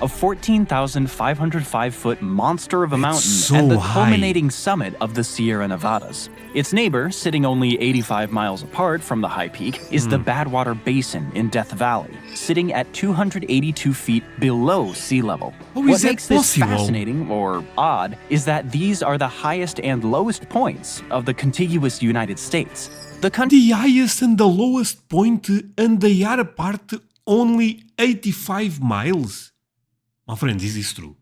a 14,505-foot monster of a mountain so and the high. culminating summit of the Sierra Nevadas. Its neighbor, sitting only 85 miles apart from the high peak, is the Badwater Basin in Death Valley, sitting at 282 feet below sea level. How What is that makes this possible? fascinating, or odd, is that these are the highest and lowest points of the contiguous United States. The country The highest and the lowest point, and they are apart only 85 miles. My friends, is this true?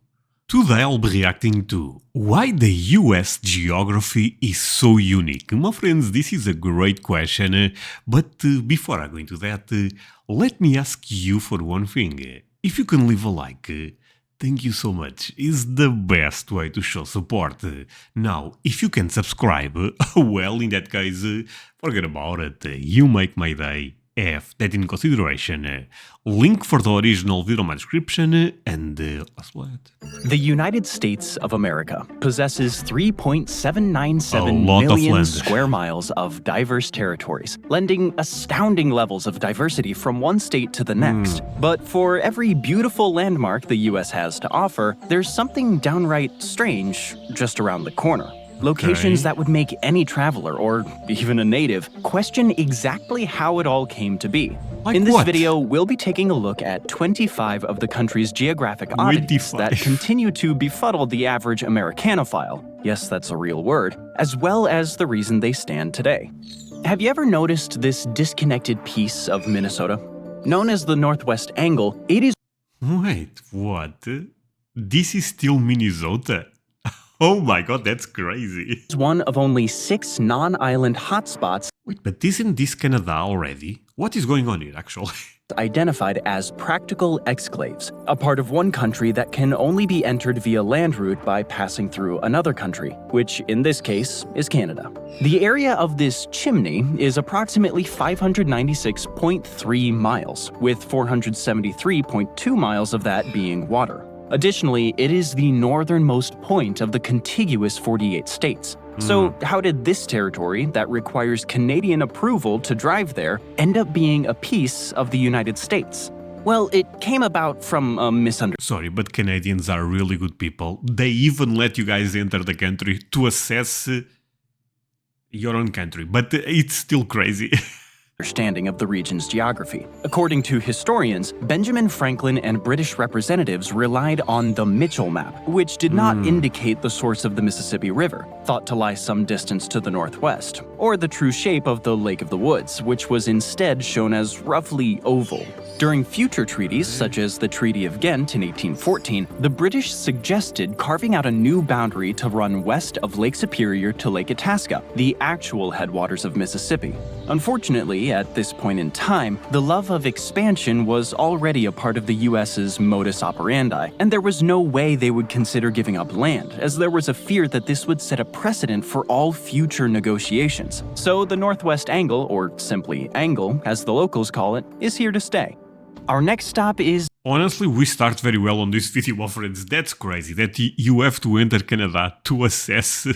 Today I'll be reacting to why the US geography is so unique. My friends, this is a great question, but before I go into that, let me ask you for one thing. If you can leave a like, thank you so much. It's the best way to show support. Now, if you can subscribe, well, in that case, forget about it. You make my day. Have that in consideration. Link for the original video in my description, and let's what? The United States of America possesses 3.797 A lot of million land. square miles of diverse territories, lending astounding levels of diversity from one state to the next. But for every beautiful landmark the US has to offer, there's something downright strange just around the corner. Locations that would make any traveler, or even a native, question exactly how it all came to be. Like In this what? video, we'll be taking a look at 25 of the country's geographic oddities 25. that continue to befuddle the average Americanophile, yes, that's a real word, as well as the reason they stand today. Have you ever noticed this disconnected piece of Minnesota? Known as the Northwest Angle, it is Wait, what? This is still Minnesota? Oh my god, that's crazy. one of only 6 non-island hotspots Wait, but isn't this Canada already? What is going on here, actually? identified as practical exclaves, a part of one country that can only be entered via land route by passing through another country, which in this case is Canada. The area of this chimney is approximately 596.3 miles, with 473.2 miles of that being water. Additionally, it is the northernmost point of the contiguous 48 states. So how did this territory, that requires Canadian approval to drive there, end up being a piece of the United States? Well, it came about from a misunderstanding. Sorry, but Canadians are really good people. They even let you guys enter the country to assess your own country, but it's still crazy. Of the region's geography. According to historians, Benjamin Franklin and British representatives relied on the Mitchell map, which did not indicate the source of the Mississippi River, thought to lie some distance to the northwest, or the true shape of the Lake of the Woods, which was instead shown as roughly oval. During future treaties, such as the Treaty of Ghent in 1814, the British suggested carving out a new boundary to run west of Lake Superior to Lake Itasca, the actual headwaters of Mississippi. Unfortunately, at this point in time, the love of expansion was already a part of the US's modus operandi, and there was no way they would consider giving up land, as there was a fear that this would set a precedent for all future negotiations. So the Northwest Angle, or simply Angle, as the locals call it, is here to stay. Our next stop is Honestly, we start very well on this video, my friends. That's crazy that you have to enter Canada to assess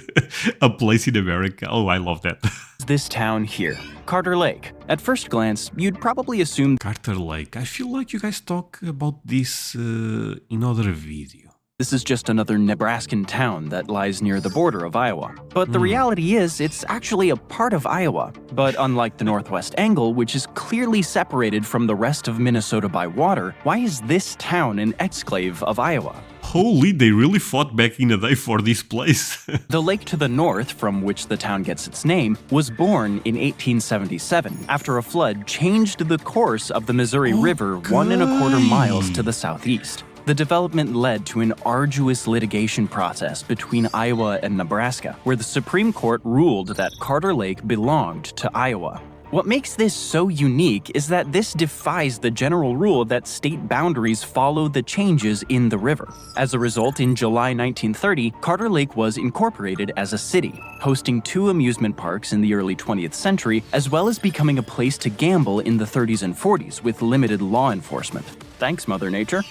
a place in America. Oh, I love that. this town here, Carter Lake. At first glance, you'd probably assume Carter Lake. I feel like you guys talk about this in other video. this is just another Nebraskan town that lies near the border of Iowa. But the reality is, it's actually a part of Iowa. But unlike the Northwest Angle, which is clearly separated from the rest of Minnesota by water, why is this town an exclave of Iowa? Holy, they really fought back in the day for this place. The lake to the north, from which the town gets its name, was born in 1877 after a flood changed the course of the Missouri River 1¼ miles to the southeast. The development led to an arduous litigation process between Iowa and Nebraska, where the Supreme Court ruled that Carter Lake belonged to Iowa. What makes this so unique is that this defies the general rule that state boundaries follow the changes in the river. As a result, in July 1930, Carter Lake was incorporated as a city, hosting 2 amusement parks in the early 20th century, as well as becoming a place to gamble in the 30s and 40s with limited law enforcement. Thanks, Mother Nature.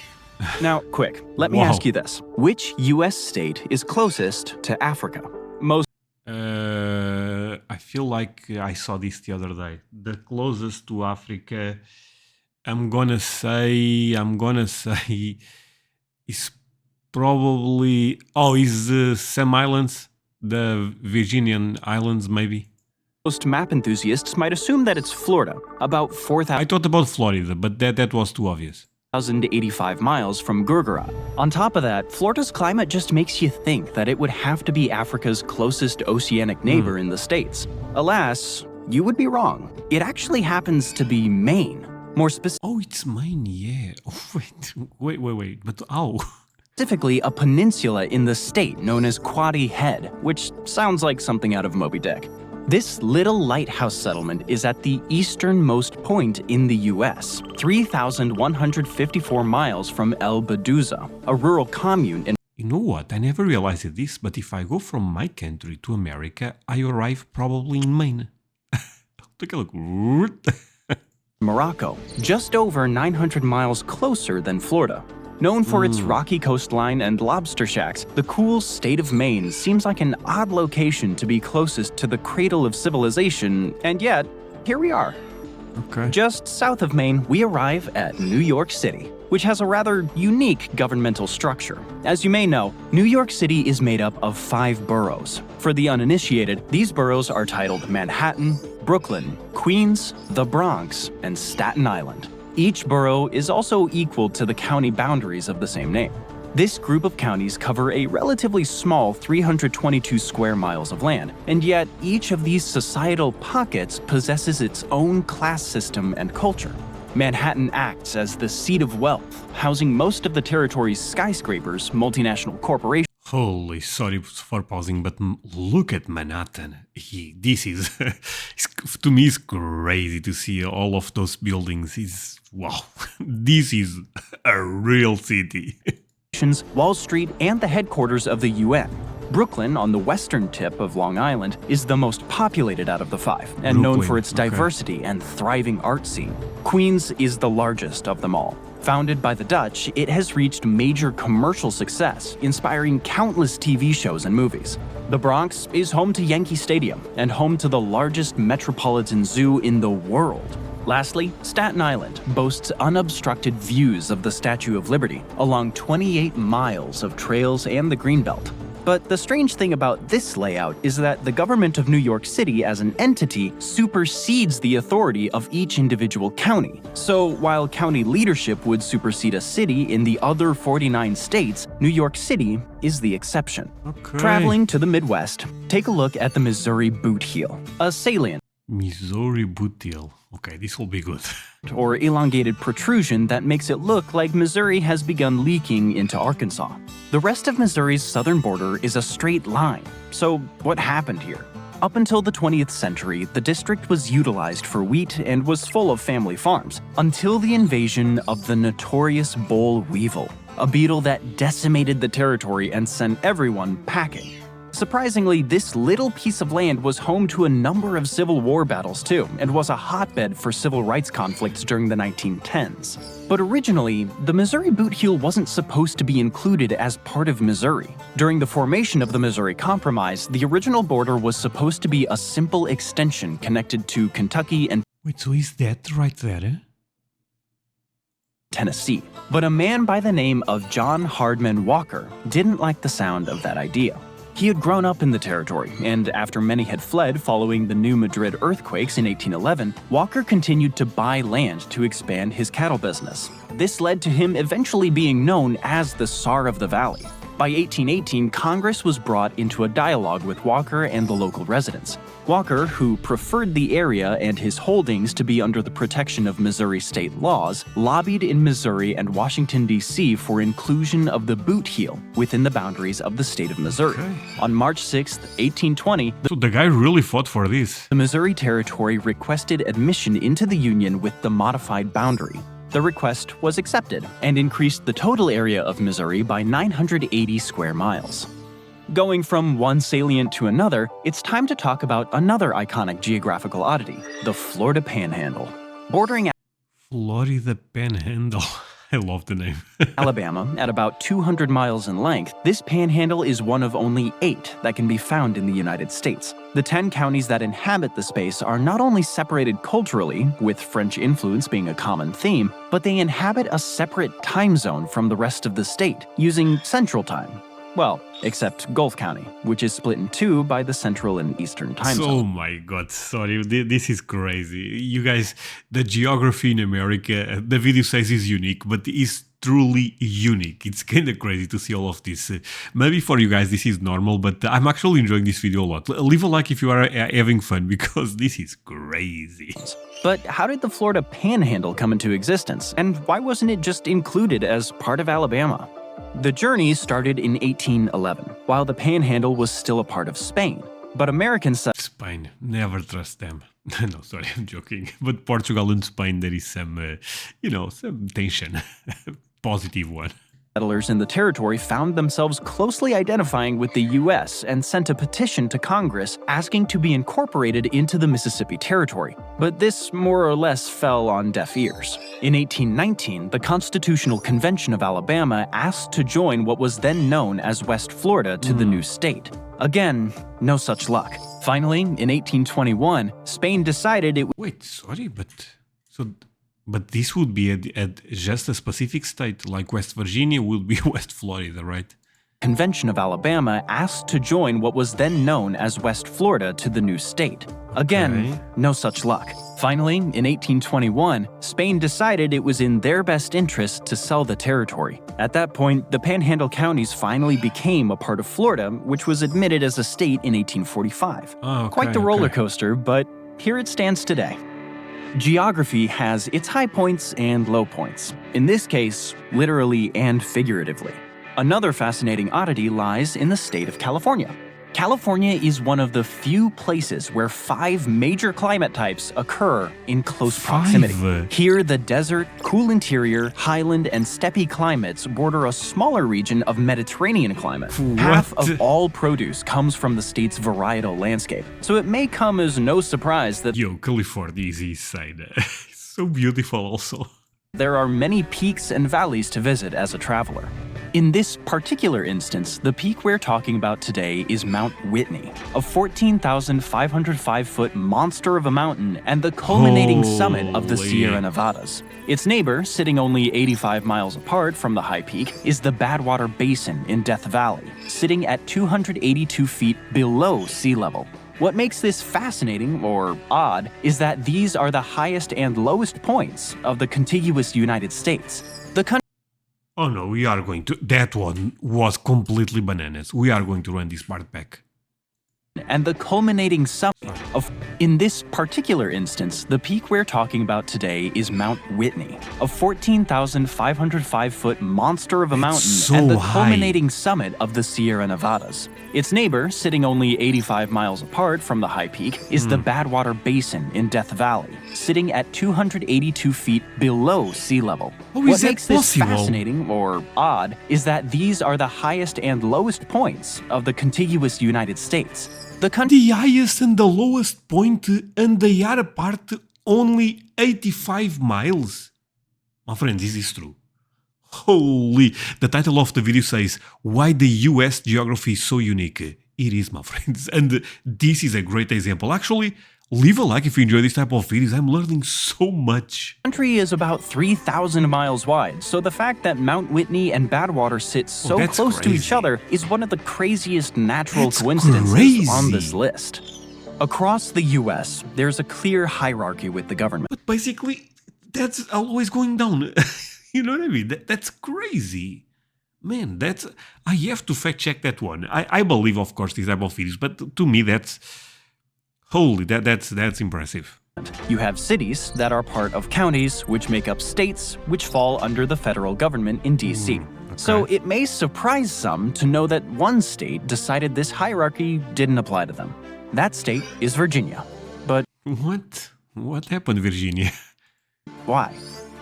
Now, quick, let me ask you this. Which US state is closest to Africa? Most I feel like I saw this the other day. The closest to Africa, I'm gonna say is probably... Oh, is some islands? The Virginian Islands, maybe? Most map enthusiasts might assume that it's Florida, about I thought about Florida, but that was too obvious. 4,085 miles from Gurgurad. On top of that, Florida's climate just makes you think that it would have to be Africa's closest oceanic neighbor in the States. Alas, you would be wrong. It actually happens to be Maine. More Oh, it's Maine, yeah. Oh, wait. But how? specifically, a peninsula in the state known as Quoddy Head, which sounds like something out of Moby Dick. This little lighthouse settlement is at the easternmost point in the U.S., 3,154 miles from El Beduza, a rural commune in... You know what? I never realized this, but if I go from my country to America, I arrive probably in Maine. Take a look. Morocco, just over 900 miles closer than Florida. Known for its rocky coastline and lobster shacks, the cool state of Maine seems like an odd location to be closest to the cradle of civilization, and yet, here we are. Okay. Just south of Maine, we arrive at New York City, which has a rather unique governmental structure. As you may know, New York City is made up of 5 boroughs. For the uninitiated, these boroughs are titled Manhattan, Brooklyn, Queens, the Bronx, and Staten Island. Each borough is also equal to the county boundaries of the same name. This group of counties cover a relatively small 322 square miles of land, and yet each of these societal pockets possesses its own class system and culture. Manhattan acts as the seat of wealth, housing most of the territory's skyscrapers, multinational corporations. Holy, sorry for pausing, but look at Manhattan. This is, to me, it's crazy to see all of those buildings. Wow, this is a real city. Wall Street, and the headquarters of the UN. Brooklyn, on the western tip of Long Island, is the most populated out of the 5, and known for its diversity and thriving art scene. Queens is the largest of them all. Founded by the Dutch, it has reached major commercial success, inspiring countless TV shows and movies. The Bronx is home to Yankee Stadium and home to the largest metropolitan zoo in the world. Lastly, Staten Island boasts unobstructed views of the Statue of Liberty along 28 miles of trails and the Greenbelt. But the strange thing about this layout is that the government of New York City as an entity supersedes the authority of each individual county. So while county leadership would supersede a city in the other 49 states, New York City is the exception. Okay. Traveling to the Midwest, take a look at the Missouri Boot Heel, a salient Missouri Boot Heel. Okay, this will be good. or elongated protrusion that makes it look like Missouri has begun leaking into Arkansas. The rest of Missouri's southern border is a straight line. So what happened here? Up until the 20th century, the district was utilized for wheat and was full of family farms, until the invasion of the notorious boll weevil, a beetle that decimated the territory and sent everyone packing. Surprisingly, this little piece of land was home to a number of Civil War battles too, and was a hotbed for civil rights conflicts during the 1910s. But originally, the Missouri Boot Heel wasn't supposed to be included as part of Missouri. During the formation of the Missouri Compromise, the original border was supposed to be a simple extension connected to Kentucky and Wait, so is that right there? Eh? Tennessee. But a man by the name of John Hardman Walker didn't like the sound of that idea. He had grown up in the territory, and after many had fled following the New Madrid earthquakes in 1811, Walker continued to buy land to expand his cattle business. This led to him eventually being known as the Czar of the Valley. By 1818, Congress was brought into a dialogue with Walker and the local residents. Walker, who preferred the area and his holdings to be under the protection of Missouri state laws, lobbied in Missouri and Washington, D.C. for inclusion of the Boot Heel within the boundaries of the state of Missouri. Okay. On March 6, 1820, So the guy really fought for this. the Missouri Territory requested admission into the Union with the modified boundary. The request was accepted and increased the total area of Missouri by 980 square miles. Going from one salient to another, it's time to talk about another iconic geographical oddity, the Florida Panhandle. Bordering Florida Panhandle. I love the name. Alabama, at about 200 miles in length, this panhandle is one of only 8 that can be found in the United States. The 10 counties that inhabit the space are not only separated culturally, with French influence being a common theme, but they inhabit a separate time zone from the rest of the state, using Central Time. Well, except Gulf County, which is split in 2 by the Central and Eastern time zone. Oh my god, sorry, this is crazy. You guys, the geography in America, the video says is unique, but it's truly unique. It's kind of crazy to see all of this. Maybe for you guys this is normal, but I'm actually enjoying this video a lot. Leave a like if you are having fun, because this is crazy. But how did the Florida Panhandle come into existence, and why wasn't it just included as part of Alabama? The journey started in 1811, while the Panhandle was still a part of Spain. But Americans Spain, never trust them. No, sorry, I'm joking. But Portugal and Spain, there is some, some tension. Positive one. settlers in the territory found themselves closely identifying with the U.S. and sent a petition to Congress asking to be incorporated into the Mississippi Territory, but this more or less fell on deaf ears. In 1819, the Constitutional Convention of Alabama asked to join what was then known as West Florida to the new state. Again, no such luck. Finally, in 1821, Spain decided it would— Wait, sorry, but this would be at just a specific state, like West Virginia will be West Florida, right? Convention of Alabama asked to join what was then known as West Florida to the new state. Again, no such luck. Finally, in 1821, Spain decided it was in their best interest to sell the territory. At that point, the Panhandle counties finally became a part of Florida, which was admitted as a state in 1845. Quite the roller coaster, but here it stands today. Geography has its high points and low points. In this case, literally and figuratively. Another fascinating oddity lies in the state of California. California is one of the few places where 5 major climate types occur in close proximity. Here, the desert, cool interior, highland, and steppe climates border a smaller region of Mediterranean climate. Half of all produce comes from the state's varietal landscape, so it may come as no surprise that California is east side. So beautiful also. There are many peaks and valleys to visit as a traveler. In this particular instance, the peak we're talking about today is Mount Whitney, a 14,505-foot monster of a mountain and the culminating summit of the Sierra Nevadas. Its neighbor, sitting only 85 miles apart from the high peak, is the Badwater Basin in Death Valley, sitting at 282 feet below sea level. What makes this fascinating, or odd, is that these are the highest and lowest points of the contiguous United States. The country— Oh no, we are going to— that one was completely bananas. We are going to run this part back. And the culminating summit of— In this particular instance, the peak we're talking about today is Mount Whitney, a 14,505-foot monster of a mountain and the culminating summit of the Sierra Nevadas. Its neighbor, sitting only 85 miles apart from the high peak, is the Badwater Basin in Death Valley, sitting at 282 feet below sea level. What makes this fascinating, or odd, is that these are the highest and lowest points of the contiguous United States. The highest and the lowest point, and they are apart only 85 miles. My friend, this is true. Holy! The title of the video says, "Why the US geography is so unique." It is, my friends, and this is a great example. Actually, leave a like if you enjoy this type of videos. I'm learning so much. The country is about 3,000 miles wide, so the fact that Mount Whitney and Badwater sit so close to each other is one of the craziest natural coincidences on this list. Across the US, there's a clear hierarchy with the government. But basically, that's always going down. You know what I mean? That's crazy. Man, I have to fact check that one. I believe, of course, these type of videos, but to me, that's impressive. You have cities that are part of counties, which make up states, which fall under the federal government in D.C. So it may surprise some to know that one state decided this hierarchy didn't apply to them. That state is Virginia. But what happened, Virginia? Why?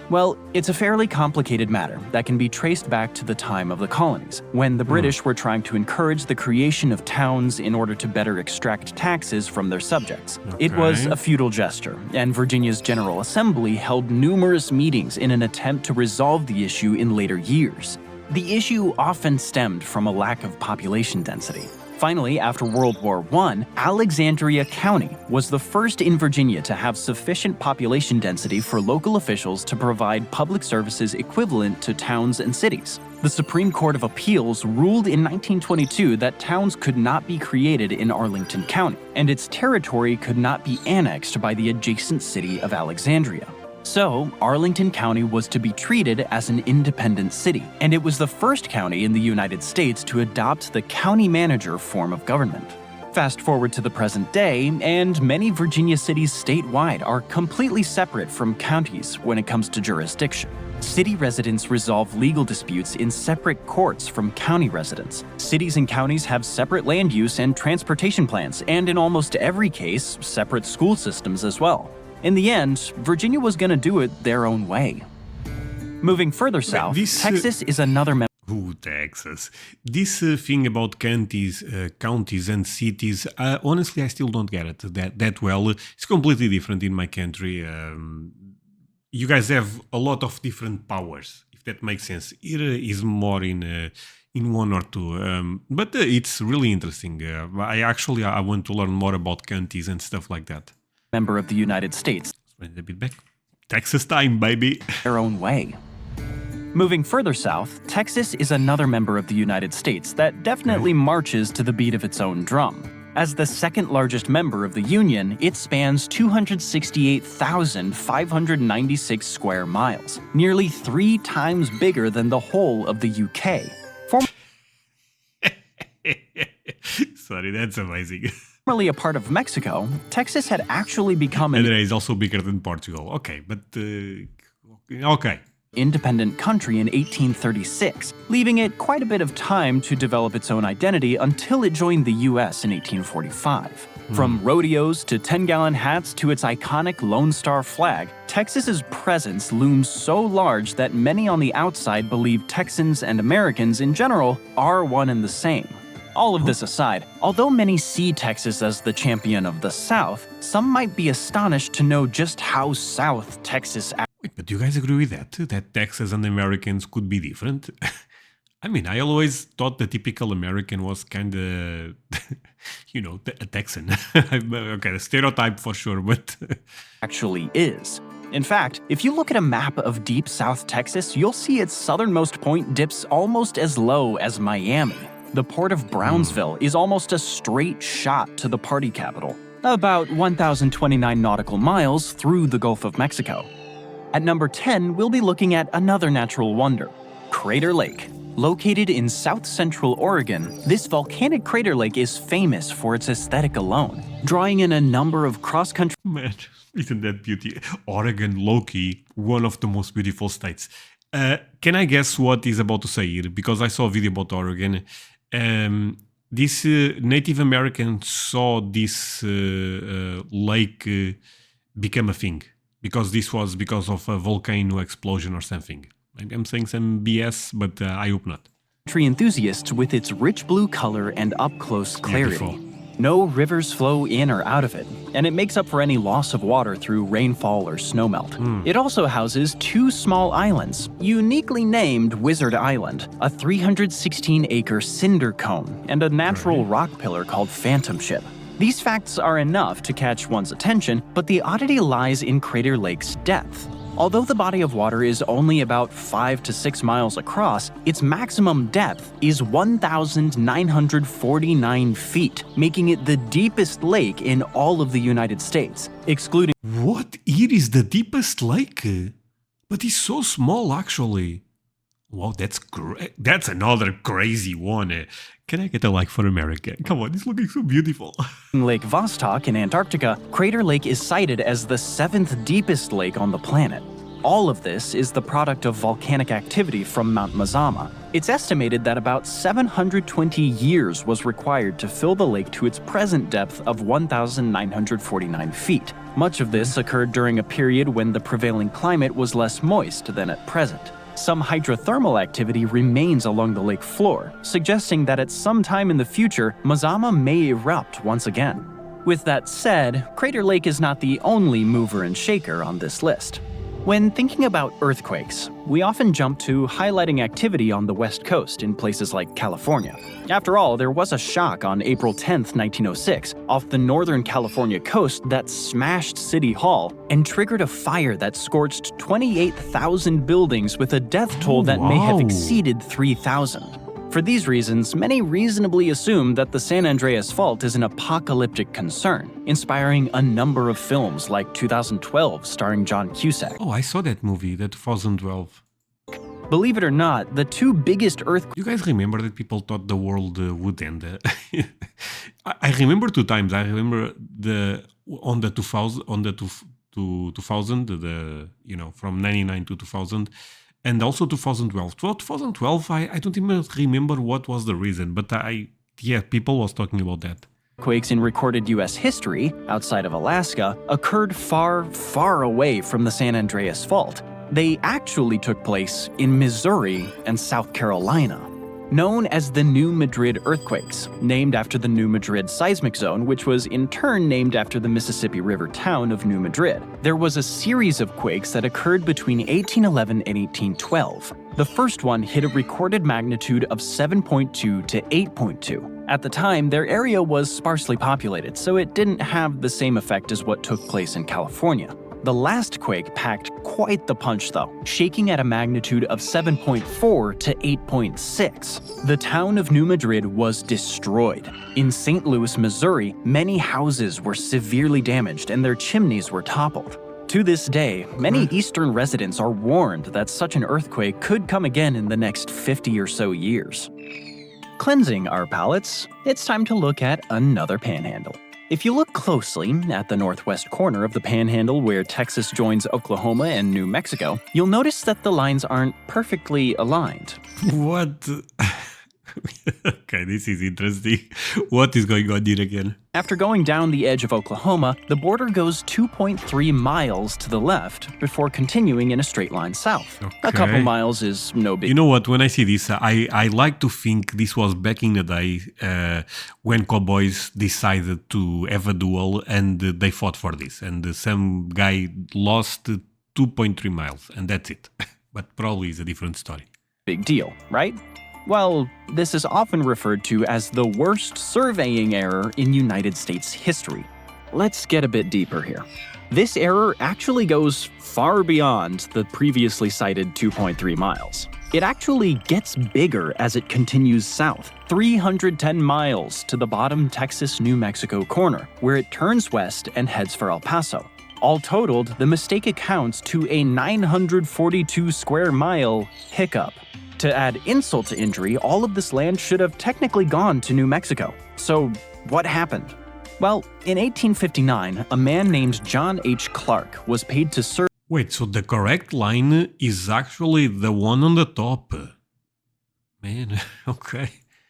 Well, it's a fairly complicated matter that can be traced back to the time of the colonies, when the British were trying to encourage the creation of towns in order to better extract taxes from their subjects. It was a feudal gesture, and Virginia's General Assembly held numerous meetings in an attempt to resolve the issue in later years. The issue often stemmed from a lack of population density. Finally, after World War I, Alexandria County was the first in Virginia to have sufficient population density for local officials to provide public services equivalent to towns and cities. The Supreme Court of Appeals ruled in 1922 that towns could not be created in Arlington County, and its territory could not be annexed by the adjacent city of Alexandria. So, Arlington County was to be treated as an independent city, and it was the first county in the United States to adopt the county manager form of government. Fast forward to the present day, and many Virginia cities statewide are completely separate from counties when it comes to jurisdiction. City residents resolve legal disputes in separate courts from county residents. Cities and counties have separate land use and transportation plans, and in almost every case, separate school systems as well. In the end, Virginia was going to do it their own way. Moving further south, Texas is another member. Ooh, Texas. This thing about counties and cities, honestly, I still don't get it that well. It's completely different in my country. You guys have a lot of different powers, if that makes sense. Here is more in one or two, but it's really interesting. I want to learn more about counties and stuff like that. Member of the United States. Let's a bit back. Texas time, baby. Their own way. Moving further south, Texas is another member of the United States that definitely marches to the beat of its own drum. As the second largest member of the Union, it spans 268,596 square miles, nearly 3 times bigger than the whole of the UK. Sorry, that's amazing. Formerly a part of Mexico, Texas had actually become an André is also bigger than Portugal. Okay, but okay. Independent country in 1836, leaving it quite a bit of time to develop its own identity until it joined the US in 1845. From rodeos to 10-gallon hats to its iconic Lone Star flag, Texas's presence looms so large that many on the outside believe Texans and Americans in general are one and the same. All of this aside, although many see Texas as the champion of the South, some might be astonished to know just how South Texas. Wait, but do you guys agree with that? That Texas and Americans could be different? I mean, I always thought the typical American was kind of, a Texan. Okay, the stereotype for sure, but. Actually is. In fact, if you look at a map of deep South Texas, you'll see its southernmost point dips almost as low as Miami. The port of Brownsville is almost a straight shot to the party capital, about 1,029 nautical miles through the Gulf of Mexico. At number 10, we'll be looking at another natural wonder, Crater Lake. Located in south-central Oregon, this volcanic crater lake is famous for its aesthetic alone, drawing in a number of cross-country... Man, isn't that beauty? Oregon, low-key, one of the most beautiful states. Can I guess what he's about to say here? Because I saw a video about Oregon. This Native Americans saw this lake become a thing because this was because of a volcano explosion or something. Maybe I'm saying some BS, but I hope not. Enthusiasts with its rich blue color and up-close clarity. Beautiful. No rivers flow in or out of it, and it makes up for any loss of water through rainfall or snowmelt. It also houses 2 small islands, uniquely named Wizard Island, a 316-acre cinder cone, and a natural rock pillar called Phantom Ship. These facts are enough to catch one's attention, but the oddity lies in Crater Lake's depth. Although the body of water is only about 5 to 6 miles across, its maximum depth is 1,949 feet, making it the deepest lake in all of the United States, excluding... What? It is the deepest lake? But it's so small, actually. Wow, that's great. That's another crazy one. Can I get a like for America? Come on, it's looking so beautiful. Lake Vostok in Antarctica, Crater Lake is cited as the 7th deepest lake on the planet. All of this is the product of volcanic activity from Mount Mazama. It's estimated that about 720 years was required to fill the lake to its present depth of 1,949 feet. Much of this occurred during a period when the prevailing climate was less moist than at present. Some hydrothermal activity remains along the lake floor, suggesting that at some time in the future, Mazama may erupt once again. With that said, Crater Lake is not the only mover and shaker on this list. When thinking about earthquakes, we often jump to highlighting activity on the West Coast in places like California. After all, there was a shock on April 10, 1906, off the Northern California coast that smashed City Hall and triggered a fire that scorched 28,000 buildings with a death toll that may have exceeded 3,000. For these reasons, many reasonably assume that the San Andreas Fault is an apocalyptic concern, inspiring a number of films like 2012 starring John Cusack. Oh, I saw that movie, that 2012. Believe it or not, the two biggest earthquakes. You guys remember that people thought the world would end? I remember 2 times. I remember on the 2000, from 99 to 2000. And also 2012. Well, 2012, I don't even remember what was the reason, but people was talking about that. Quakes in recorded U.S. history, outside of Alaska, occurred far, far away from the San Andreas Fault. They actually took place in Missouri and South Carolina. Known as the New Madrid earthquakes, named after the New Madrid seismic zone, which was in turn named after the Mississippi River town of New Madrid. There was a series of quakes that occurred between 1811 and 1812. The first one hit a recorded magnitude of 7.2 to 8.2. At the time, their area was sparsely populated, so it didn't have the same effect as what took place in California. The last quake packed quite the punch though, shaking at a magnitude of 7.4 to 8.6. The town of New Madrid was destroyed. In St. Louis, Missouri, many houses were severely damaged and their chimneys were toppled. To this day, many eastern residents are warned that such an earthquake could come again in the next 50 or so years. Cleansing our palates, it's time to look at another panhandle. If you look closely at the northwest corner of the panhandle where Texas joins Oklahoma and New Mexico, you'll notice that the lines aren't perfectly aligned. What? Okay, this is interesting. What is going on here again? After going down the edge of Oklahoma, the border goes 2.3 miles to the left before continuing in a straight line south. Okay. A couple miles is no big. You know what, when I see this, I like to think this was back in the day when cowboys decided to have a duel and they fought for this. And some guy lost 2.3 miles and that's it. But probably it's a different story. Big deal, right? Well, this is often referred to as the worst surveying error in United States history. Let's get a bit deeper here. This error actually goes far beyond the previously cited 2.3 miles. It actually gets bigger as it continues south, 310 miles to the bottom Texas-New Mexico corner, where it turns west and heads for El Paso. All totaled, the mistake accounts to a 942 square mile hiccup. To add insult to injury, all of this land should have technically gone to New Mexico. So, what happened? Well, in 1859, a man named John H. Clark was paid to serve. Wait, so the correct line is actually the one on the top. Man, okay.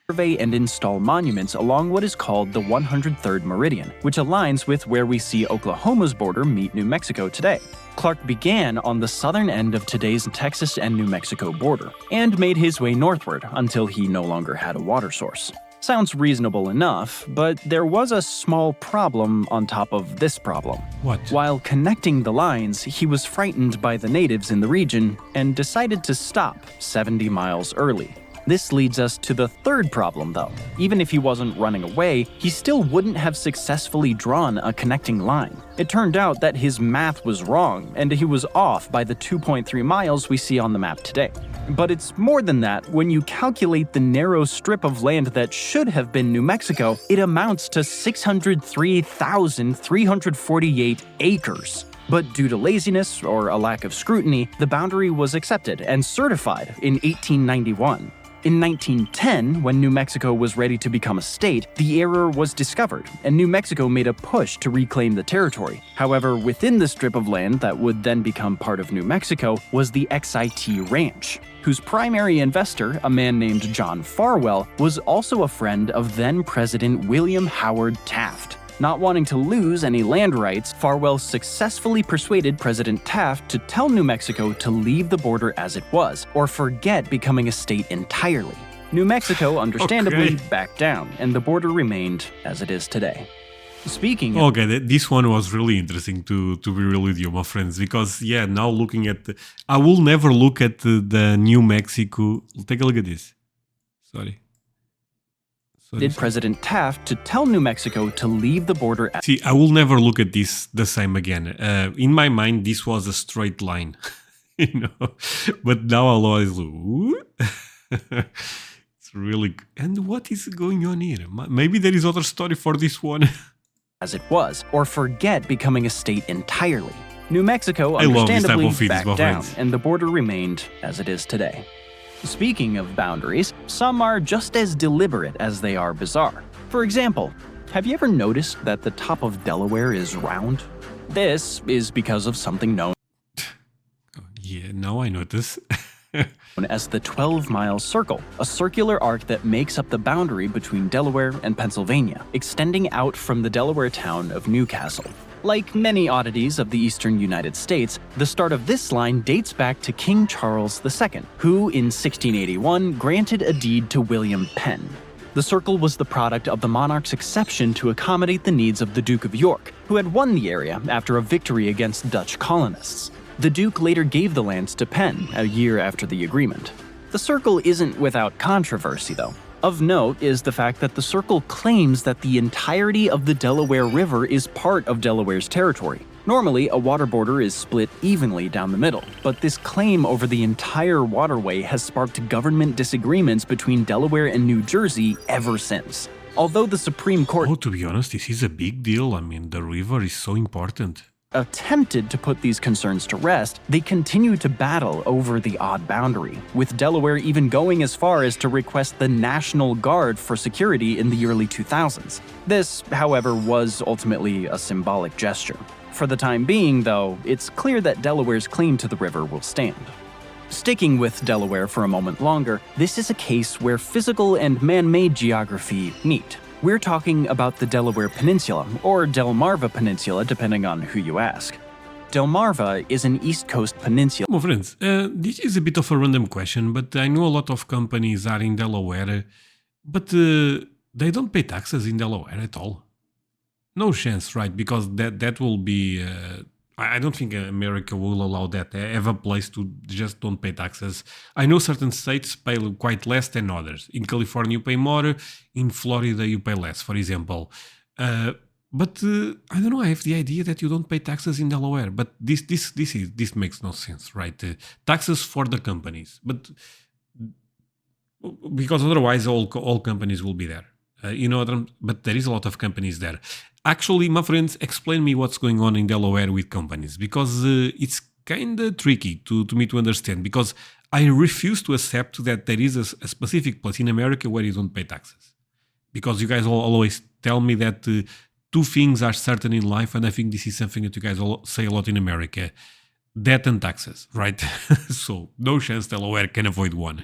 Survey and install monuments along what is called the 103rd meridian, which aligns with where we see Oklahoma's border meet New Mexico today. Clark began on the southern end of today's Texas and New Mexico border, and made his way northward until he no longer had a water source. Sounds reasonable enough, but there was a small problem on top of this problem. What? While connecting the lines, he was frightened by the natives in the region and decided to stop 70 miles early. This leads us to the third problem though. Even if he wasn't running away, he still wouldn't have successfully drawn a connecting line. It turned out that his math was wrong, and he was off by the 2.3 miles we see on the map today. But it's more than that. When you calculate the narrow strip of land that should have been New Mexico, it amounts to 603,348 acres. But due to laziness or a lack of scrutiny, the boundary was accepted and certified in 1891. In 1910, when New Mexico was ready to become a state, the error was discovered, and New Mexico made a push to reclaim the territory. However, within the strip of land that would then become part of New Mexico was the XIT Ranch, whose primary investor, a man named John Farwell, was also a friend of then-President William Howard Taft. Not wanting to lose any land rights, Farwell successfully persuaded President Taft to tell New Mexico to leave the border as it was, or forget becoming a state entirely. New Mexico understandably backed down, and the border remained as it is today. Speaking of... Okay, this one was really interesting to be real with you, my friends, because now looking at... I will never look at the New Mexico... Take a look at this. Sorry. Did President Taft to tell New Mexico to leave the border... See, I will never look at this the same again. In my mind, this was a straight line, But now I'll always look... It's really... And what is going on here? Maybe there is other story for this one. As it was, or forget becoming a state entirely. New Mexico understandably backed down, and the border remained as it is today. Speaking of boundaries, some are just as deliberate as they are bizarre. For example, have you ever noticed that the top of Delaware is round? This is because of something known now I notice. as the 12-mile circle, a circular arc that makes up the boundary between Delaware and Pennsylvania, extending out from the Delaware town of Newcastle. Like many oddities of the eastern United States, the start of this line dates back to King Charles II, who in 1681 granted a deed to William Penn. The circle was the product of the monarch's exception to accommodate the needs of the Duke of York, who had won the area after a victory against Dutch colonists. The Duke later gave the lands to Penn a year after the agreement. The circle isn't without controversy, though. Of note is the fact that the circle claims that the entirety of the Delaware River is part of Delaware's territory. Normally, a water border is split evenly down the middle, but this claim over the entire waterway has sparked government disagreements between Delaware and New Jersey ever since. Although the Supreme Court... Oh, to be honest, this is a big deal. I mean, the river is so important. Attempted to put these concerns to rest, they continue to battle over the odd boundary, with Delaware even going as far as to request the National Guard for security in the early 2000s. This, however, was ultimately a symbolic gesture. For the time being, though, it's clear that Delaware's claim to the river will stand. Sticking with Delaware for a moment longer, this is a case where physical and man-made geography meet. We're talking about the Delaware Peninsula, or Delmarva Peninsula depending on who you ask. Delmarva is an East Coast peninsula. My friends, this is a bit of a random question, but I know a lot of companies are in Delaware, but they don't pay taxes in Delaware at all. No chance, right? Because that will be... I don't think America will allow that. They have a place to just don't pay taxes. I know certain states pay quite less than others. In California you pay more, in Florida you pay less, for example. But I don't know, I have the idea that you don't pay taxes in Delaware. But this makes no sense, right? Taxes for the companies. But because otherwise all companies will be there. But there is a lot of companies there. Actually, my friends, explain me what's going on in Delaware with companies, because it's kind of tricky to me to understand, because I refuse to accept that there is a specific place in America where you don't pay taxes. Because you guys always tell me that two things are certain in life, and I think this is something that you guys all say a lot in America. Debt and taxes, right? So, no chance Delaware can avoid one.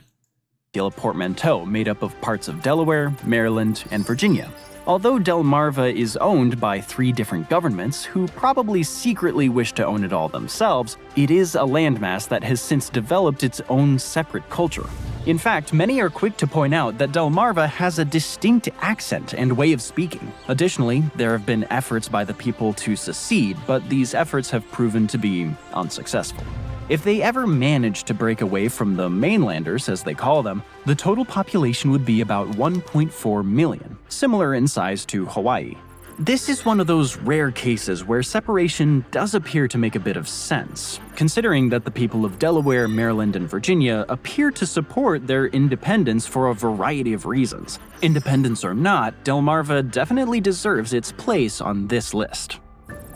A portmanteau made up of parts of Delaware, Maryland, and Virginia. Although Delmarva is owned by 3 different governments who probably secretly wish to own it all themselves, it is a landmass that has since developed its own separate culture. In fact, many are quick to point out that Delmarva has a distinct accent and way of speaking. Additionally, there have been efforts by the people to secede, but these efforts have proven to be unsuccessful. If they ever managed to break away from the mainlanders, as they call them, the total population would be about 1.4 million, similar in size to Hawaii. This is one of those rare cases where separation does appear to make a bit of sense, considering that the people of Delaware, Maryland, and Virginia appear to support their independence for a variety of reasons. Independence or not, Delmarva definitely deserves its place on this list.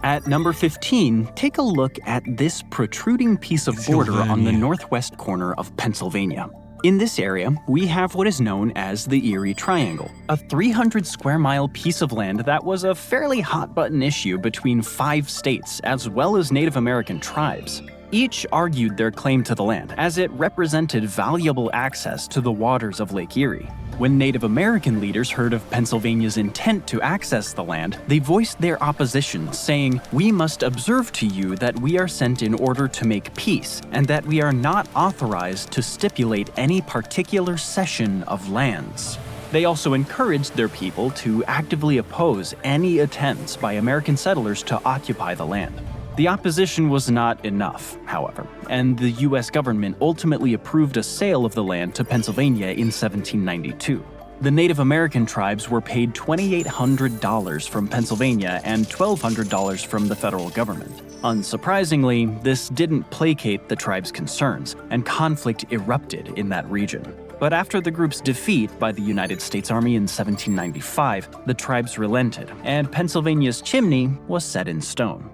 At number 15, take a look at this protruding piece of border on the northwest corner of Pennsylvania. In this area, we have what is known as the Erie Triangle, a 300 square mile piece of land that was a fairly hot-button issue between 5 states as well as Native American tribes. Each argued their claim to the land as it represented valuable access to the waters of Lake Erie. When Native American leaders heard of Pennsylvania's intent to access the land, they voiced their opposition, saying, "We must observe to you that we are sent in order to make peace, and that we are not authorized to stipulate any particular cession of lands." They also encouraged their people to actively oppose any attempts by American settlers to occupy the land. The opposition was not enough, however, and the U.S. government ultimately approved a sale of the land to Pennsylvania in 1792. The Native American tribes were paid $2,800 from Pennsylvania and $1,200 from the federal government. Unsurprisingly, this didn't placate the tribes' concerns, and conflict erupted in that region. But after the group's defeat by the United States Army in 1795, the tribes relented, and Pennsylvania's chimney was set in stone.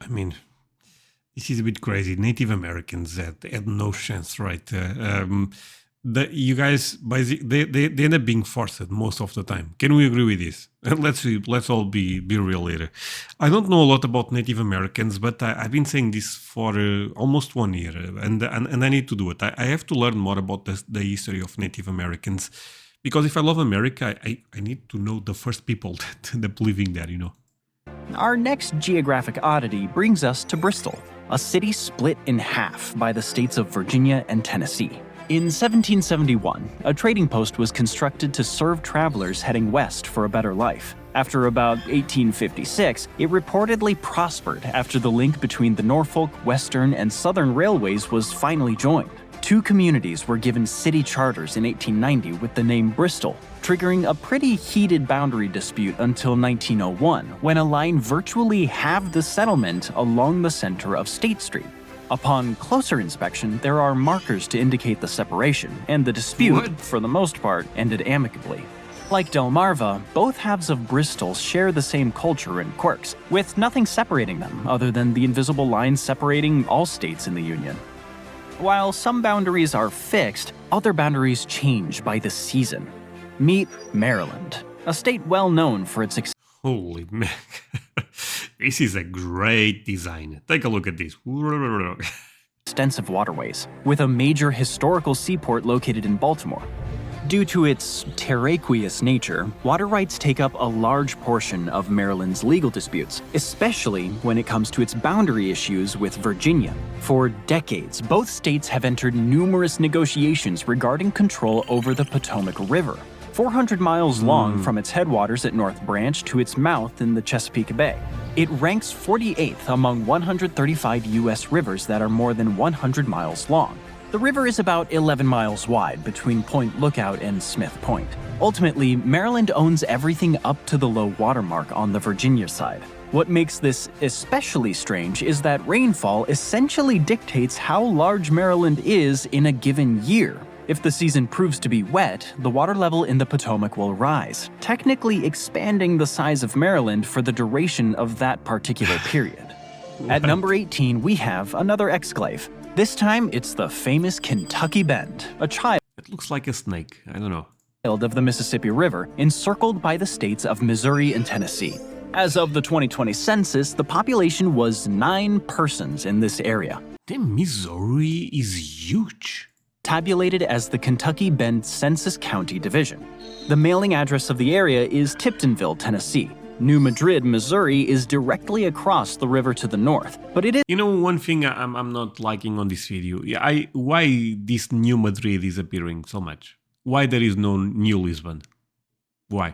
I mean, this is a bit crazy. Native Americans had no chance, right? You guys, they end up being forced most of the time. Can we agree with this? Let's all be real here. I don't know a lot about Native Americans, but I've been saying this for almost 1 year, and I need to do it. I have to learn more about the history of Native Americans, because if I love America, I need to know the first people that living there, you know. Our next geographic oddity brings us to Bristol, a city split in half by the states of Virginia and Tennessee. In 1771, a trading post was constructed to serve travelers heading west for a better life. After about 1856, it reportedly prospered after the link between the Norfolk, Western, and Southern railways was finally joined. 2 communities were given city charters in 1890 with the name Bristol, triggering a pretty heated boundary dispute until 1901, when a line virtually halved the settlement along the center of State Street. Upon closer inspection, there are markers to indicate the separation, and the dispute, for the most part, ended amicably. Like Delmarva, both halves of Bristol share the same culture and quirks, with nothing separating them other than the invisible line separating all states in the Union. While some boundaries are fixed, other boundaries change by the season. Meet Maryland, a state well known for its Holy man. This is a great design. Take a look at this. extensive waterways, with a major historical seaport located in Baltimore. Due to its terraqueous nature, water rights take up a large portion of Maryland's legal disputes, especially when it comes to its boundary issues with Virginia. For decades, both states have entered numerous negotiations regarding control over the Potomac River, 400 miles long from its headwaters at North Branch to its mouth in the Chesapeake Bay. It ranks 48th among 135 U.S. rivers that are more than 100 miles long. The river is about 11 miles wide between Point Lookout and Smith Point. Ultimately, Maryland owns everything up to the low water mark on the Virginia side. What makes this especially strange is that rainfall essentially dictates how large Maryland is in a given year. If the season proves to be wet, the water level in the Potomac will rise, technically expanding the size of Maryland for the duration of that particular period. At number 18, we have another exclave. This time, it's the famous Kentucky Bend, a child It looks like a snake. I don't know. of the Mississippi River, encircled by the states of Missouri and Tennessee. As of the 2020 census, the population was 9 persons in this area, Damn, Missouri is huge. tabulated as the Kentucky Bend Census County Division. The mailing address of the area is Tiptonville, Tennessee. New Madrid, Missouri is directly across the river to the north, but it is You know, one thing I'm not liking on this video, why this New Madrid is appearing so much? Why there is no New Lisbon? Why?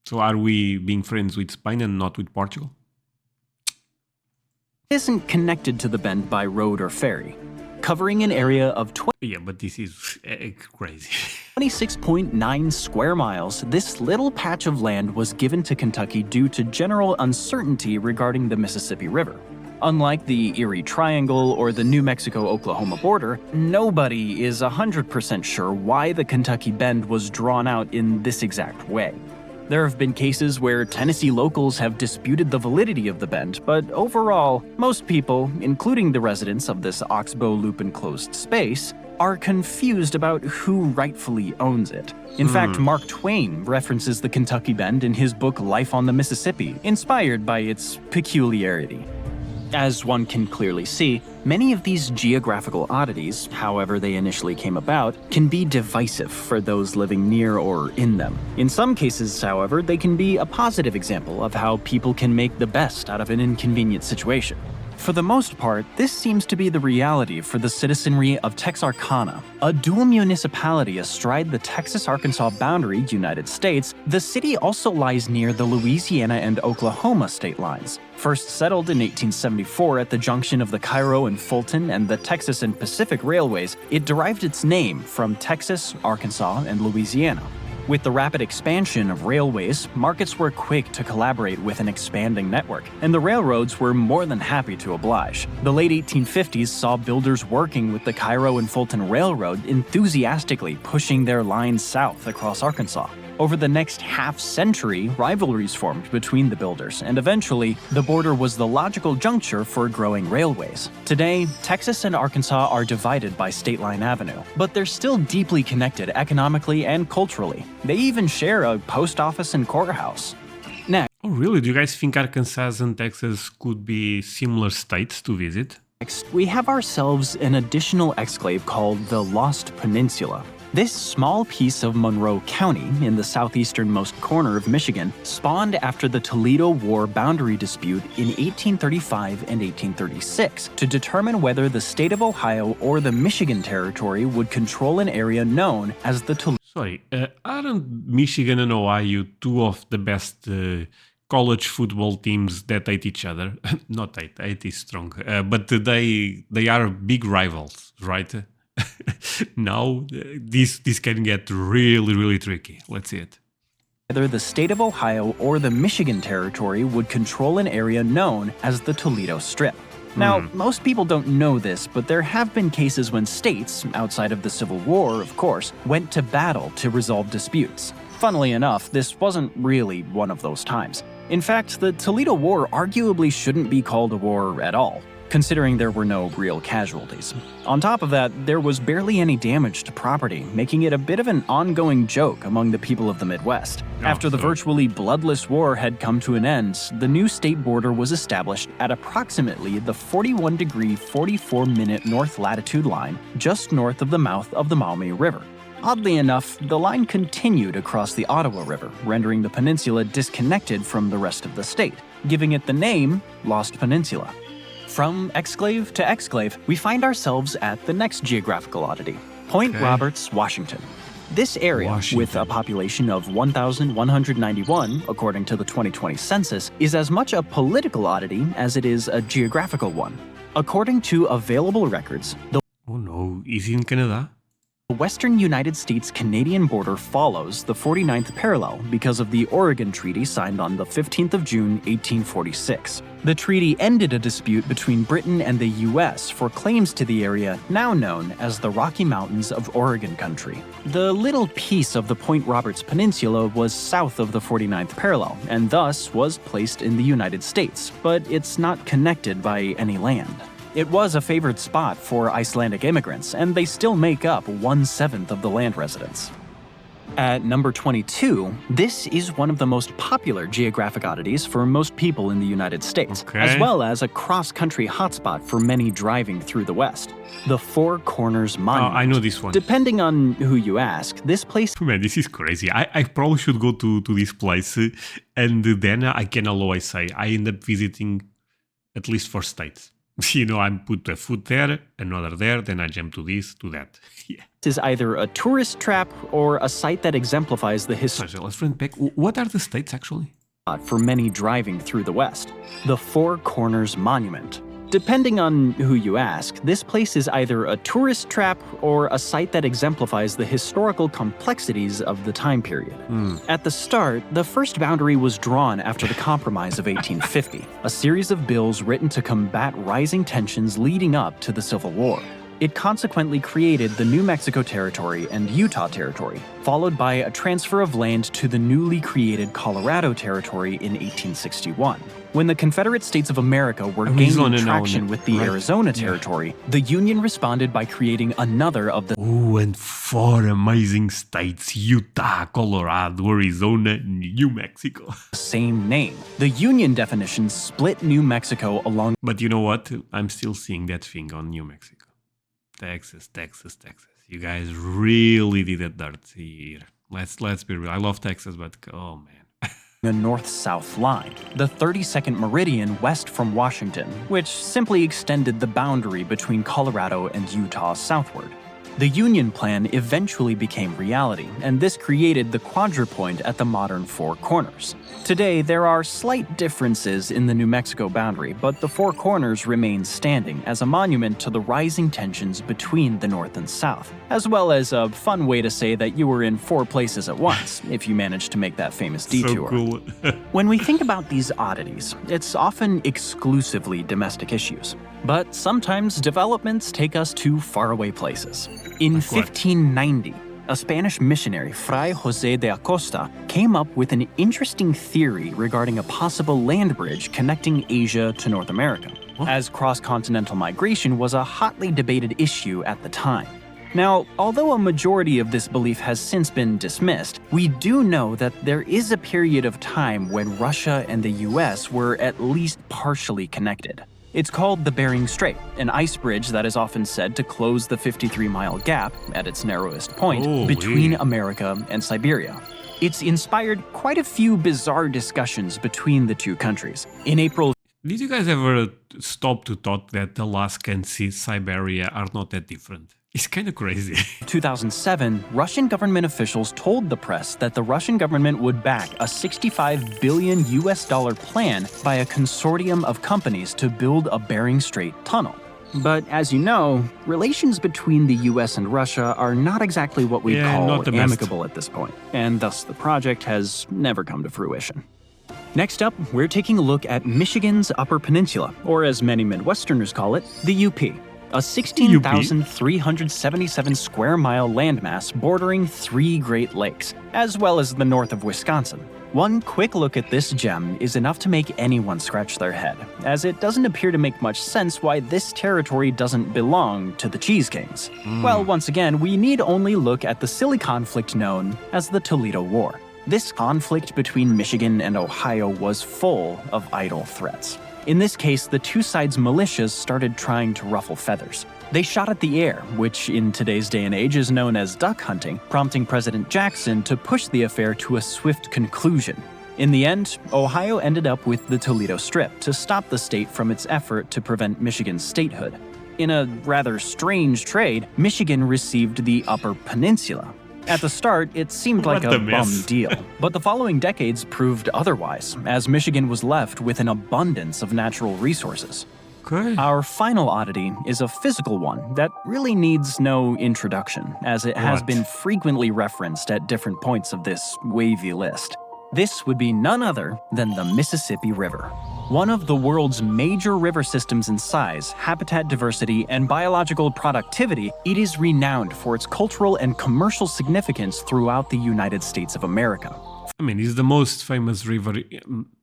So are we being friends with Spain and not with Portugal? isn't connected to the bend by road or ferry, covering an area of Yeah, but this is crazy. 26.9 square miles. This little patch of land was given to Kentucky due to general uncertainty regarding the Mississippi River. Unlike the Erie Triangle or the New Mexico-Oklahoma border, nobody is 100% sure why the Kentucky Bend was drawn out in this exact way. There have been cases where Tennessee locals have disputed the validity of the bend, but overall, most people, including the residents of this oxbow loop enclosed space, are confused about who rightfully owns it. In fact, Mark Twain references the Kentucky Bend in his book Life on the Mississippi, inspired by its peculiarity. As one can clearly see, many of these geographical oddities, however they initially came about, can be divisive for those living near or in them. In some cases, however, they can be a positive example of how people can make the best out of an inconvenient situation. For the most part, this seems to be the reality for the citizenry of Texarkana, a dual municipality astride the Texas-Arkansas boundary, United States. The city also lies near the Louisiana and Oklahoma state lines. First settled in 1874 at the junction of the Cairo and Fulton and the Texas and Pacific Railways, it derived its name from Texas, Arkansas, and Louisiana. With the rapid expansion of railways, markets were quick to collaborate with an expanding network, and the railroads were more than happy to oblige. The late 1850s saw builders working with the Cairo and Fulton Railroad enthusiastically pushing their lines south across Arkansas. Over the next half-century, rivalries formed between the builders, and eventually, the border was the logical juncture for growing railways. Today, Texas and Arkansas are divided by State Line Avenue, but they're still deeply connected economically and culturally. They even share a post office and courthouse. Next, Oh, really? Do you guys think Arkansas and Texas could be similar states to visit? we have ourselves an additional exclave called the Lost Peninsula. This small piece of Monroe County, in the southeasternmost corner of Michigan, spawned after the Toledo War boundary dispute in 1835 and 1836 to determine whether the state of Ohio or the Michigan Territory would control an area known as the Toledo. Sorry, aren't Michigan and Ohio two of the best college football teams that hate each other? Not hate is strong, but they are big rivals, right? Now, this can get really tricky. Let's see it. Whether the state of Ohio or the Michigan Territory would control an area known as the Toledo Strip. Now, most people don't know this, but there have been cases when states, outside of the Civil War, of course, went to battle to resolve disputes. Funnily enough, this wasn't really one of those times. In fact, the Toledo War arguably shouldn't be called a war at all, considering there were no real casualties. On top of that, there was barely any damage to property, making it a bit of an ongoing joke among the people of the Midwest. After the virtually bloodless war had come to an end, the new state border was established at approximately the 41° 44' north latitude line, just north of the mouth of the Maumee River. Oddly enough, the line continued across the Ottawa River, rendering the peninsula disconnected from the rest of the state, giving it the name Lost Peninsula. From exclave to exclave, we find ourselves at the next geographical oddity, Point Roberts, Washington. This area, with a population of 1,191, according to the 2020 census, is as much a political oddity as it is a geographical one. According to available records, the Oh no, is he in Canada? western United States-Canadian border follows the 49th parallel because of the Oregon Treaty signed on the 15th of June, 1846. The treaty ended a dispute between Britain and the U.S. for claims to the area now known as the Rocky Mountains of Oregon Country. The little piece of the Point Roberts Peninsula was south of the 49th parallel and thus was placed in the United States, but it's not connected by any land. It was a favored spot for Icelandic immigrants, and they still make up 1/7 of the land residents. At number 22, this is one of the most popular geographic oddities for most people in the United States, as well as a cross-country hotspot for many driving through the West. The Four Corners Monument. I know this one. Depending on who you ask, this place... Man, this is crazy. I probably should go to this place, and then I can always say I end up visiting at least 4 states. You know, I put a foot there, another there, then I jump to this, to that. Yeah. This is either a tourist trap or a site that exemplifies the history. So let's run back. What are the states actually? For many driving through the West. The Four Corners Monument. Depending on who you ask, this place is either a tourist trap or a site that exemplifies the historical complexities of the time period. At the start, the first boundary was drawn after the Compromise of 1850, a series of bills written to combat rising tensions leading up to the Civil War. It consequently created the New Mexico Territory and Utah Territory, followed by a transfer of land to the newly created Colorado Territory in 1861. When the Confederate States of America were gaining traction with the Arizona Territory, the Union responded by creating another of the and 4 amazing states: Utah, Colorado, Arizona, New Mexico. Same name. The Union definition split New Mexico along. But you know what? I'm still seeing that thing on New Mexico. Texas. You guys really did it dirt here. Let's be real. I love Texas, but oh man. A north-south line, the 32nd meridian west from Washington, which simply extended the boundary between Colorado and Utah southward. The Union Plan eventually became reality, and this created the quadrupoint at the modern Four Corners. Today, there are slight differences in the New Mexico boundary, but the Four Corners remain standing as a monument to the rising tensions between the North and South, as well as a fun way to say that you were in 4 places at once, if you managed to make that famous detour. So cool. When we think about these oddities, it's often exclusively domestic issues. But sometimes developments take us to faraway places. In 1590, a Spanish missionary, Fray José de Acosta, came up with an interesting theory regarding a possible land bridge connecting Asia to North America, as cross-continental migration was a hotly debated issue at the time. Now, although a majority of this belief has since been dismissed, we do know that there is a period of time when Russia and the US were at least partially connected. It's called the Bering Strait, an ice bridge that is often said to close the 53-mile gap, at its narrowest point, between America and Siberia. It's inspired quite a few bizarre discussions between the two countries. In April, did you guys ever stop to thought that Alaska and Siberia are not that different? It's kind of crazy. 2007, Russian government officials told the press that the Russian government would back a $65 billion plan by a consortium of companies to build a Bering Strait tunnel. But as you know, relations between the US and Russia are not exactly what we call amicable at this point, and thus the project has never come to fruition. Next up, we're taking a look at Michigan's Upper Peninsula, or as many Midwesterners call it, the UP. A 16,377 square mile landmass bordering 3 Great Lakes, as well as the north of Wisconsin. One quick look at this gem is enough to make anyone scratch their head, as it doesn't appear to make much sense why this territory doesn't belong to the Cheese Kings. Well, once again, we need only look at the silly conflict known as the Toledo War. This conflict between Michigan and Ohio was full of idle threats. In this case, the two sides' militias started trying to ruffle feathers. They shot at the air, which in today's day and age is known as duck hunting, prompting President Jackson to push the affair to a swift conclusion. In the end, Ohio ended up with the Toledo Strip to stop the state from its effort to prevent Michigan's statehood. In a rather strange trade, Michigan received the Upper Peninsula. At the start, it seemed like a bum deal, but the following decades proved otherwise, as Michigan was left with an abundance of natural resources. Okay. Our final oddity is a physical one that really needs no introduction, as it has been frequently referenced at different points of this wavy list. This would be none other than the Mississippi River. One of the world's major river systems in size, habitat diversity, and biological productivity, it is renowned for its cultural and commercial significance throughout the United States of America. I mean, it's the most famous river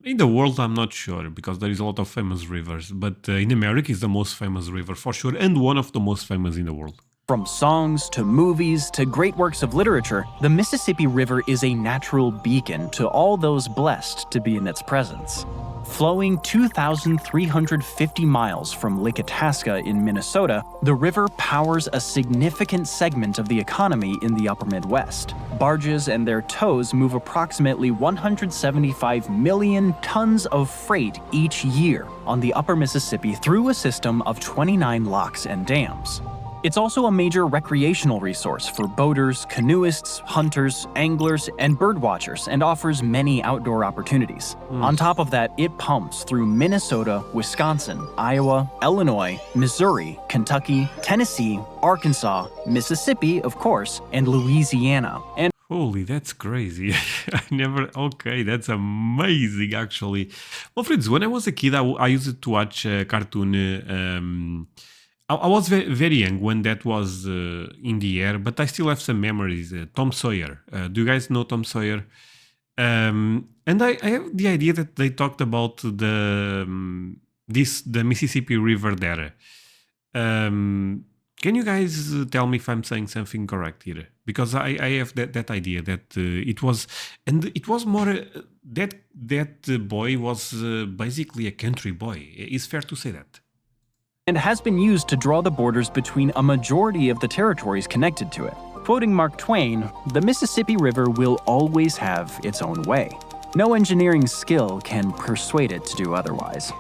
in the world, I'm not sure, because there is a lot of famous rivers, but in America it's the most famous river for sure, and one of the most famous in the world. From songs to movies to great works of literature, the Mississippi River is a natural beacon to all those blessed to be in its presence. Flowing 2,350 miles from Lake Itasca in Minnesota, the river powers a significant segment of the economy in the upper Midwest. Barges and their tows move approximately 175 million tons of freight each year on the upper Mississippi through a system of 29 locks and dams. It's also a major recreational resource for boaters, canoeists, hunters, anglers, and birdwatchers, and offers many outdoor opportunities. On top of that, it pumps through Minnesota, Wisconsin, Iowa, Illinois, Missouri, Kentucky, Tennessee, Arkansas, Mississippi, of course, and Louisiana. And holy, that's crazy. Okay, that's amazing, actually. Well, friends, when I was a kid, I used to watch a cartoon I was very young when that was in the air, but I still have some memories. Tom Sawyer. Do you guys know Tom Sawyer? And I have the idea that they talked about the Mississippi River there. Can you guys tell me if I'm saying something correct here? Because I have that idea that it was more that boy was basically a country boy. It's fair to say that. And has been used to draw the borders between a majority of the territories connected to it. Quoting Mark Twain, "The Mississippi River will always have its own way. No engineering skill can persuade it to do otherwise."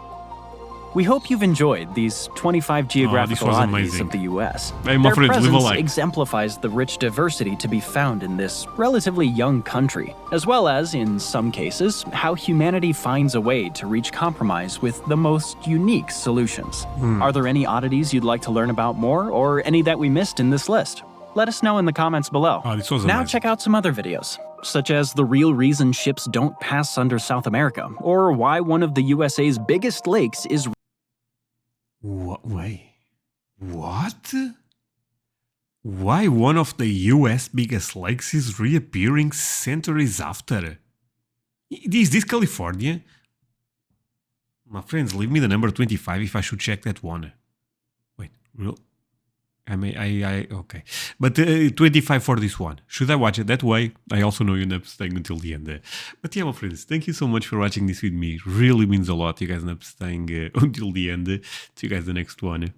We hope you've enjoyed these 25 geographical oddities amazing. of the US. Hey, my Their friends, leave a presence like. exemplifies the rich diversity to be found in this relatively young country, as well as, in some cases, how humanity finds a way to reach compromise with the most unique solutions. Are there any oddities you'd like to learn about more, or any that we missed in this list? Let us know in the comments below. Oh, this was Now amazing. check out some other videos, such as the real reason ships don't pass under South America, or why one of the USA's biggest lakes is Wait, what? Why one of the US biggest lakes is reappearing centuries after? Is this California? My friends, leave me the number 25 if I should check that one. Wait, real? Okay. But 25 for this one. Should I watch it that way? I also know you end up staying until the end. But yeah, my friends, thank you so much for watching this with me. It really means a lot. You guys end up staying until the end. See you guys the next one.